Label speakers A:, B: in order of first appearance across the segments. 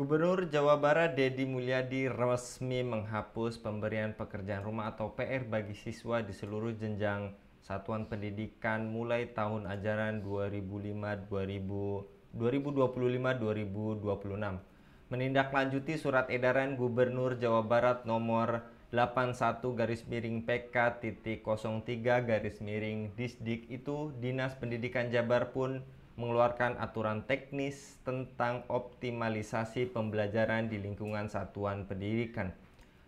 A: Gubernur Jawa Barat Deddy Mulyadi resmi menghapus pemberian pekerjaan rumah atau PR bagi siswa di seluruh jenjang satuan pendidikan mulai tahun ajaran 2025-2026. Menindaklanjuti surat edaran Gubernur Jawa Barat nomor 81 garis miring PK titik 03 garis miring Disdik itu, Dinas Pendidikan Jabar pun mengeluarkan aturan teknis tentang optimalisasi pembelajaran di lingkungan satuan pendidikan.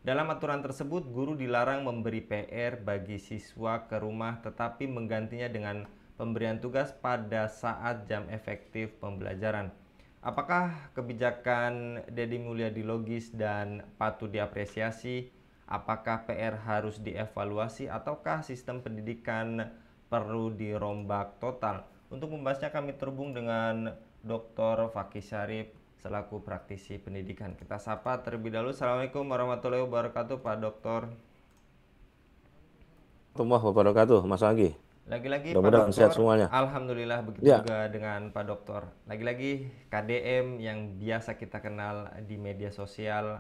A: Dalam aturan tersebut, guru dilarang memberi PR bagi siswa ke rumah tetapi menggantinya dengan pemberian tugas pada saat jam efektif pembelajaran. Apakah kebijakan Deddy Mulyadi logis dan patut diapresiasi? Apakah PR harus dievaluasi ataukah sistem pendidikan perlu dirombak total? Untuk membahasnya kami terhubung dengan Dr. Fakih Syarif selaku praktisi pendidikan. Kita sapa terlebih dahulu. Assalamualaikum warahmatullahi wabarakatuh, Pak Dokter.
B: Warahmatullahi wabarakatuh, Mas Anggi.
A: Lagi-lagi Pak
B: Mudah-mudahan sehat
A: Dokter,
B: semuanya.
A: alhamdulillah begitu
B: Ya,
A: juga dengan Pak Dokter. Lagi-lagi KDM yang biasa kita kenal di media sosial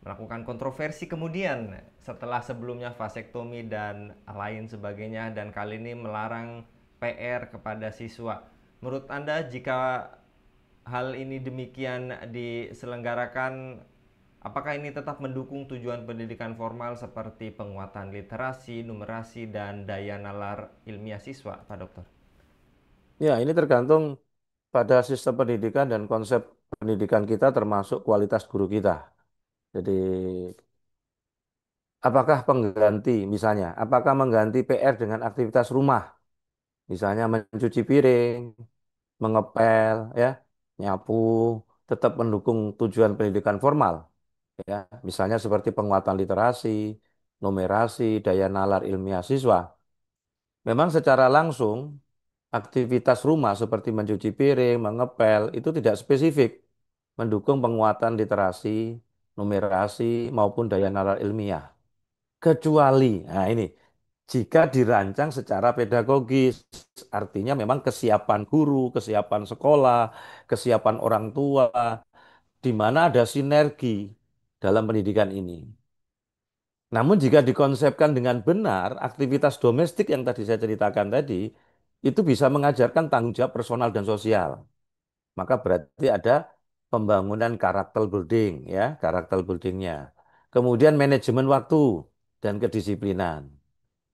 A: melakukan kontroversi kemudian setelah sebelumnya vasektomi dan lain sebagainya, dan kali ini melarang PR kepada siswa. Menurut Anda, jika hal ini demikian diselenggarakan, apakah ini tetap mendukung tujuan pendidikan formal seperti penguatan literasi, numerasi, dan daya nalar ilmiah siswa, Pak Dokter?
B: ya, ini tergantung pada sistem pendidikan dan konsep pendidikan kita termasuk kualitas guru kita. Jadi, apakah pengganti misalnya, apakah mengganti PR dengan aktivitas rumah, misalnya mencuci piring, mengepel, ya, nyapu, tetap mendukung tujuan pendidikan formal, ya, misalnya seperti penguatan literasi, numerasi, daya nalar ilmiah siswa. Memang secara langsung aktivitas rumah seperti mencuci piring, mengepel, itu tidak spesifik mendukung penguatan literasi, numerasi, maupun daya nalar ilmiah. Kecuali, nah ini, jika dirancang secara pedagogis, artinya memang kesiapan guru, kesiapan sekolah, kesiapan orang tua, di mana ada sinergi dalam pendidikan ini. Namun jika dikonsepkan dengan benar, aktivitas domestik yang tadi saya ceritakan tadi, itu bisa mengajarkan tanggung jawab personal dan sosial. Maka berarti ada pembangunan karakter building, ya, karakter buildingnya. Kemudian manajemen waktu dan kedisiplinan.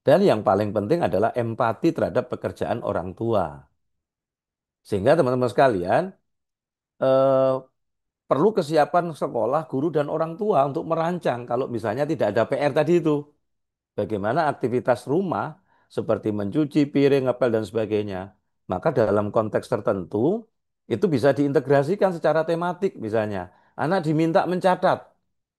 B: Dan yang paling penting adalah empati terhadap pekerjaan orang tua. Sehingga teman-teman sekalian, eh, perlu kesiapan sekolah, guru, dan orang tua untuk merancang kalau misalnya tidak ada PR tadi itu. Bagaimana aktivitas rumah seperti mencuci piring, ngepel, dan sebagainya. Maka dalam konteks tertentu itu bisa diintegrasikan secara tematik misalnya. Anak diminta mencatat,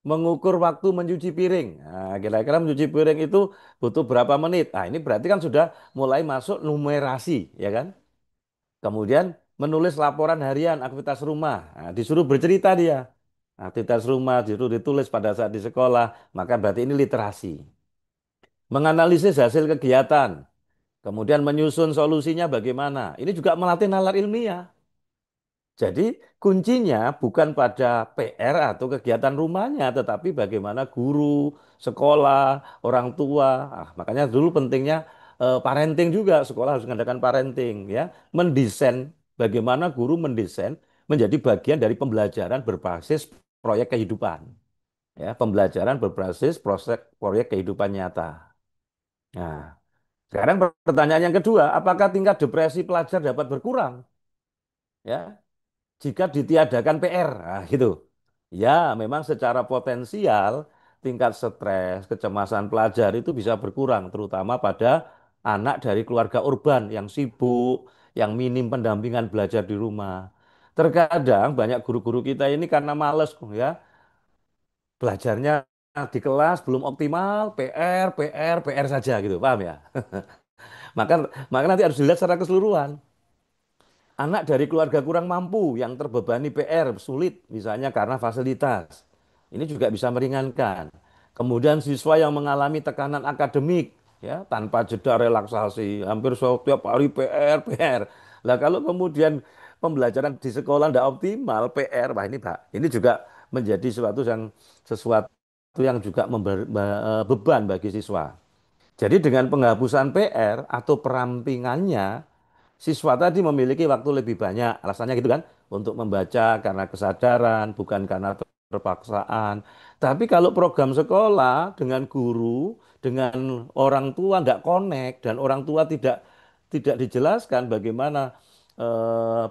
B: mengukur waktu mencuci piring. Nah, kira-kira mencuci piring itu butuh berapa menit. Nah, ini berarti kan sudah mulai masuk numerasi, ya kan? Kemudian menulis laporan harian aktivitas rumah. Nah, disuruh bercerita dia. Aktivitas rumah disuruh ditulis pada saat di sekolah, maka berarti ini literasi. Menganalisis hasil kegiatan, kemudian menyusun solusinya bagaimana. Ini juga melatih nalar ilmiah. Jadi kuncinya bukan pada PR atau kegiatan rumahnya, tetapi bagaimana guru, sekolah, orang tua. Makanya dulu pentingnya parenting juga, sekolah harus mengadakan parenting, ya, mendesain bagaimana guru mendesain menjadi bagian dari pembelajaran berbasis proyek kehidupan, ya, pembelajaran berbasis proyek kehidupan nyata. Nah, sekarang pertanyaan yang kedua, apakah tingkat depresi pelajar dapat berkurang? Ya, jika ditiadakan PR, nah, gitu. Ya, memang secara potensial tingkat stres, kecemasan pelajar itu bisa berkurang, terutama pada anak dari keluarga urban yang sibuk, yang minim pendampingan belajar di rumah. Terkadang banyak guru-guru kita ini karena males, ya, belajarnya di kelas belum optimal, PR, PR, PR saja gitu, paham ya? Maka maka nanti harus dilihat secara keseluruhan. Anak dari keluarga kurang mampu yang terbebani PR sulit misalnya karena fasilitas. Ini juga bisa meringankan. Kemudian siswa yang mengalami tekanan akademik ya tanpa jeda relaksasi, hampir setiap hari PR, PR. Lah kalau kemudian pembelajaran di sekolah tidak optimal, PR, wah ini Pak, ini juga menjadi sesuatu yang juga beban bagi siswa. Jadi dengan penghapusan PR atau perampingannya, siswa tadi memiliki waktu lebih banyak, alasannya gitu kan, untuk membaca karena kesadaran, bukan karena terpaksaan. Tapi kalau program sekolah dengan guru, dengan orang tua tidak connect dan orang tua tidak dijelaskan bagaimana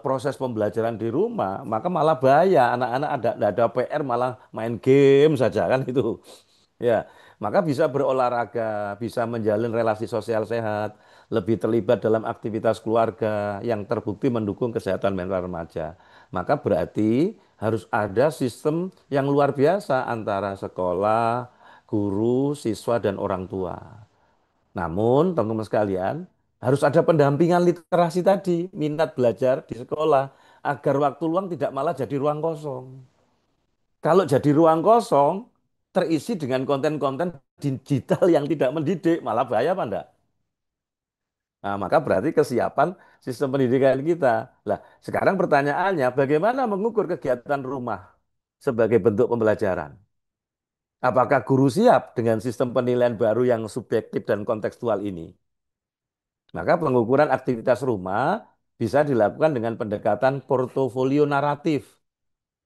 B: proses pembelajaran di rumah, maka malah bahaya. Anak-anak ada PR malah main game saja kan itu. Ya, maka bisa berolahraga, bisa menjalin relasi sosial sehat, lebih terlibat dalam aktivitas keluarga yang terbukti mendukung kesehatan mental remaja. Maka berarti harus ada sistem yang luar biasa antara sekolah, guru, siswa, dan orang tua. Namun, teman-teman sekalian, harus ada pendampingan literasi tadi, minat belajar di sekolah, agar waktu luang tidak malah jadi ruang kosong. Kalau jadi ruang kosong, terisi dengan konten-konten digital yang tidak mendidik, malah bahaya apa enggak? Nah, maka berarti kesiapan sistem pendidikan kita. Lah, sekarang pertanyaannya, bagaimana mengukur kegiatan rumah sebagai bentuk pembelajaran? Apakah guru siap dengan sistem penilaian baru yang subjektif dan kontekstual ini? Maka pengukuran aktivitas rumah bisa dilakukan dengan pendekatan portofolio naratif.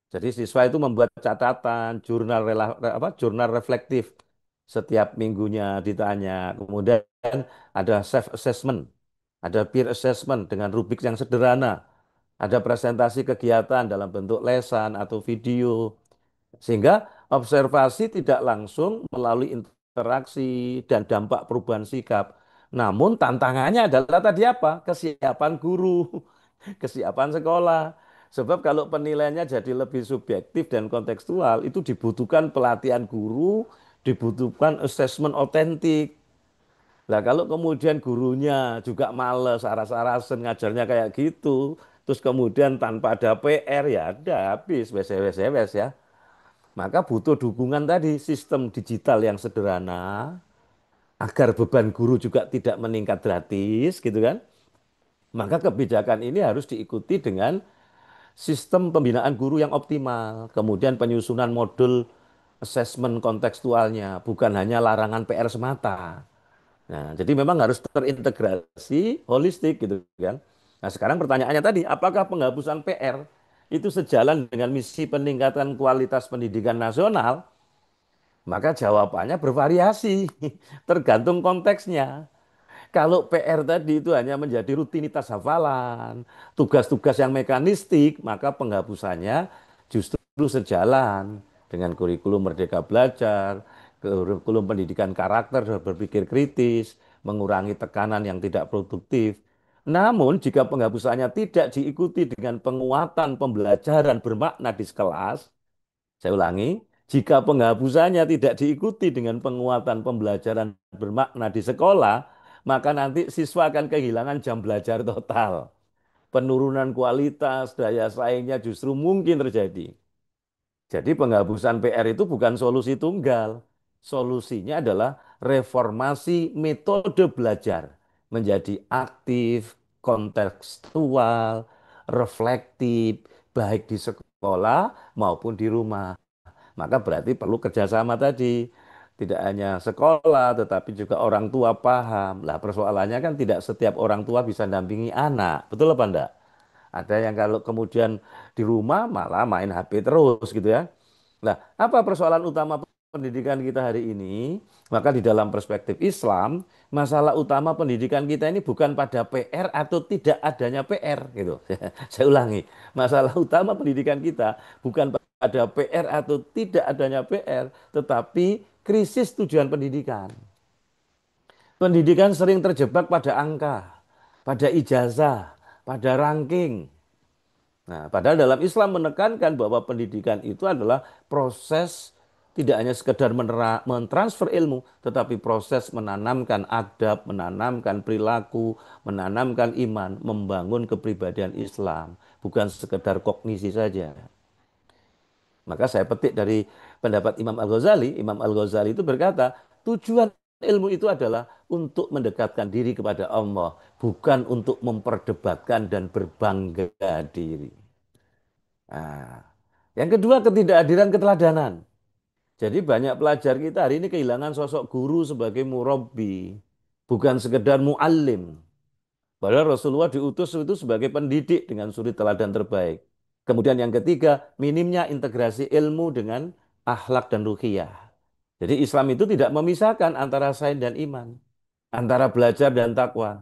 B: Jadi siswa itu membuat catatan, jurnal reflektif setiap minggunya ditanya. Kemudian ada self assessment, ada peer assessment dengan rubrik yang sederhana, ada presentasi kegiatan dalam bentuk lesan atau video. Sehingga observasi tidak langsung melalui interaksi dan dampak perubahan sikap. Namun tantangannya adalah tadi apa? Kesiapan guru, kesiapan sekolah. Sebab kalau penilaiannya jadi lebih subjektif dan kontekstual, itu dibutuhkan pelatihan guru, dibutuhkan assessment otentik. Nah, kalau kemudian gurunya juga males, aras-arasan ngajarnya kayak gitu, terus kemudian tanpa ada PR, ya ada habis, wes ya. Maka butuh dukungan tadi, sistem digital yang sederhana, agar beban guru juga tidak meningkat gratis, gitu kan. Maka kebijakan ini harus diikuti dengan sistem pembinaan guru yang optimal, kemudian penyusunan modul asesmen kontekstualnya, bukan hanya larangan PR semata. Nah, jadi memang harus terintegrasi holistik gitu kan. Nah, sekarang pertanyaannya tadi, apakah penghapusan PR itu sejalan dengan misi peningkatan kualitas pendidikan nasional? Maka jawabannya bervariasi, tergantung konteksnya. Kalau PR tadi itu hanya menjadi rutinitas hafalan, tugas-tugas yang mekanistik, maka penghapusannya justru sejalan dengan kurikulum Merdeka Belajar, kurikulum pendidikan karakter dan berpikir kritis, mengurangi tekanan yang tidak produktif. Namun, jika penghapusannya tidak diikuti dengan penguatan pembelajaran bermakna di kelas, saya ulangi, jika penghapusannya tidak diikuti dengan penguatan pembelajaran bermakna di sekolah, maka nanti siswa akan kehilangan jam belajar total. Penurunan kualitas, daya saingnya justru mungkin terjadi. Jadi penghapusan PR itu bukan solusi tunggal. Solusinya adalah reformasi metode belajar menjadi aktif, kontekstual, reflektif, baik di sekolah maupun di rumah. Maka berarti perlu kerjasama tadi. Tidak hanya sekolah, tetapi juga orang tua paham. Lah persoalannya kan tidak setiap orang tua bisa dampingi anak. Betul apa enggak? Ada yang kalau kemudian di rumah malah main HP terus gitu ya. Nah, apa persoalan utama pendidikan kita hari ini? Maka di dalam perspektif Islam, masalah utama pendidikan kita ini bukan pada PR atau tidak adanya PR gitu. Saya ulangi, masalah utama pendidikan kita bukan pada PR atau tidak adanya PR, tetapi krisis tujuan pendidikan. Pendidikan sering terjebak pada angka, pada ijazah, pada ranking. Nah, padahal dalam Islam menekankan bahwa pendidikan itu adalah proses tidak hanya sekedar mentransfer ilmu, tetapi proses menanamkan adab, menanamkan perilaku, menanamkan iman, membangun kepribadian Islam, bukan sekedar kognisi saja. Maka saya petik dari pendapat Imam Al-Ghazali. Imam Al-Ghazali itu berkata, tujuan ilmu itu adalah untuk mendekatkan diri kepada Allah, bukan untuk memperdebatkan dan berbangga diri. Nah, yang kedua, ketidakhadiran keteladanan. Jadi banyak pelajar kita hari ini kehilangan sosok guru sebagai murabbi, bukan sekedar muallim. Padahal Rasulullah diutus itu sebagai pendidik dengan suri teladan terbaik. Kemudian yang ketiga, minimnya integrasi ilmu dengan akhlak dan ruhiyah. Jadi Islam itu tidak memisahkan antara sains dan iman, antara belajar dan takwa.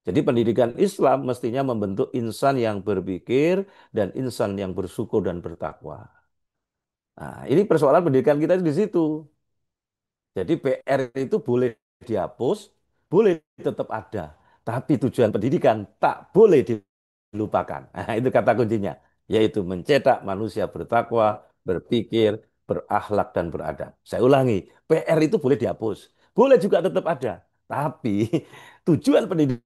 B: Jadi pendidikan Islam mestinya membentuk insan yang berpikir dan insan yang bersyukur dan bertakwa. Nah, ini persoalan pendidikan kita di situ. Jadi PR itu boleh dihapus, boleh tetap ada. Tapi tujuan pendidikan tak boleh dilupakan. Nah, itu kata kuncinya. Yaitu mencetak manusia bertakwa, berpikir, berakhlak, dan beradab. Saya ulangi, PR itu boleh dihapus. Boleh juga tetap ada. Tapi tujuan pendidikan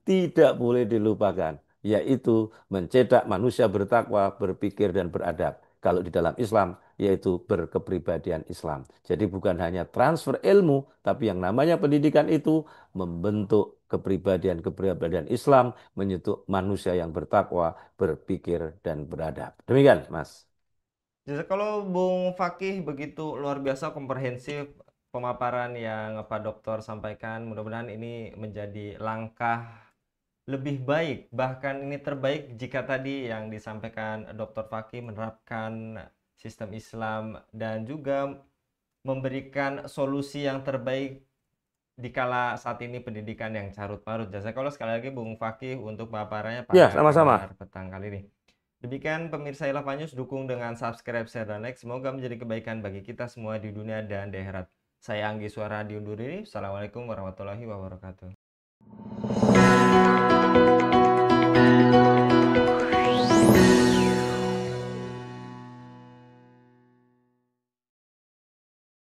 B: tidak boleh dilupakan, yaitu mencetak manusia bertakwa, berpikir, dan beradab. Kalau di dalam Islam, yaitu berkepribadian Islam. Jadi bukan hanya transfer ilmu, tapi yang namanya pendidikan itu membentuk kepribadian-kepribadian Islam, menyentuh manusia yang bertakwa, berpikir, dan beradab. Demikian, Mas.
A: Jadi kalau Bung Fakih begitu luar biasa komprehensif pemaparan yang Pak Dokter sampaikan, mudah-mudahan ini menjadi langkah lebih baik, bahkan ini terbaik jika tadi yang disampaikan Dr. Fakih menerapkan sistem Islam dan juga memberikan solusi yang terbaik di kala saat ini pendidikan yang carut marut. Jazakallah sekali lagi Bung Fakih untuk paparannya
B: Ya,
A: pada kabar
B: sama-sama.
A: petang kali ini. Demikian pemirsa Ilham News, dukung dengan subscribe, share, dan like. Semoga menjadi kebaikan bagi kita semua di dunia dan di akhirat. Saya Anggi Suara diundur diri. Assalamualaikum warahmatullahi wabarakatuh.